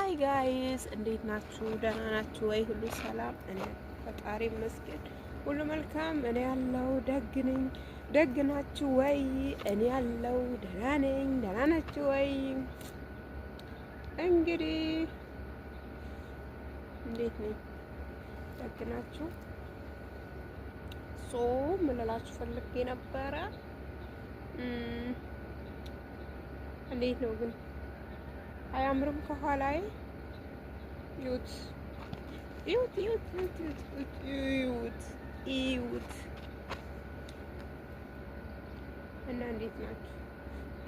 ሀይ ጋይስ እንዴት ናችሁ? ደህና ናችሁ ወይ? ሁሉ ሰላም? እኔ ፈጣሪ ይመስገን ሁሉ መልካም። እኔ ያለው ደግ ነኝ። ደግ ናችሁ ወይ? እኔ ያለው ደህና ነኝ። ደህና ናችሁ ወይ? እንግዲህ እንዴት ነኝ? ደግ ናችሁ? ምን ልላችሁ ፈልጌ ነበረ። እንዴት ነው ግን አያምርም? ከኋላዬ ዩት ዩት ዩት ዩት ዩት ዩት እና እንዴት ናችሁ?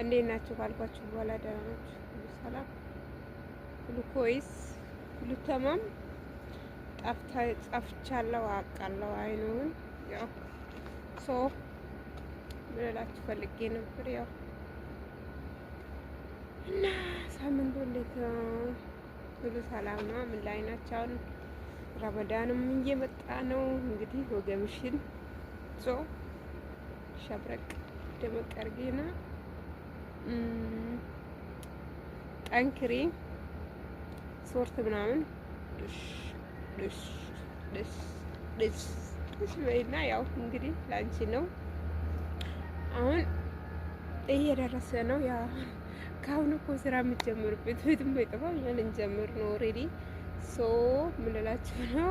እንዴት ናችሁ ካልኳችሁ በኋላ ደህና ናችሁ? ሁሉ ሰላም፣ ሁሉ ኮይስ፣ ሁሉ ተማም። ጠፍቻለሁ አውቃለሁ። አይኑን ያው ምን እላችሁ ፈልጌ ነበር ያው እና ሳምንቱ እንዴት ነው? ሁሉ ሰላም ነው? ምን ላይ ናቸው? አሁን ረመዳንም እየመጣ ነው። እንግዲህ ወገምሽን ሸብረቅ ደመቅ አድርጌና ጠንክሪ ሶርት ምናምን ደስ በይና ያው እንግዲህ ላንቺ ነው። አሁን እየደረሰ ነው ያ ካሁን እኮ ስራ የምትጀምርበት ቤትም ባይጠፋም ያን እንጀምር ነው ኦልሬዲ ምን እላችሁ ነው።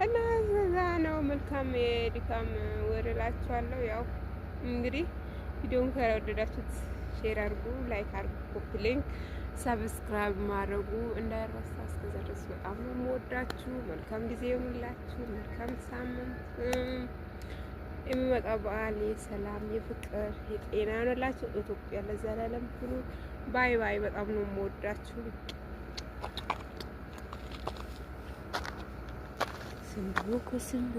እና እዛ ነው መልካም የድካም ወር እላችኋለሁ። ያው እንግዲህ ቪዲዮውን ከወደዳችሁት ሼር አድርጉ፣ ላይክ አድርጉ፣ ኮፒ ሊንክ ሰብስክራይብ ማድረጉ እንዳይረሳ። እስከዛ ድረስ በጣም ነው የምወዳችሁ። መልካም ጊዜ ይሁንላችሁ። መልካም ሳምንት። የሚመጣው በዓል የሰላም የፍቅር የጤና ይሁንላችሁ። ኢትዮጵያ ለዘላለም ትኑር። ባይ ባይ። በጣም ነው የምወዳችሁ። ስንዱ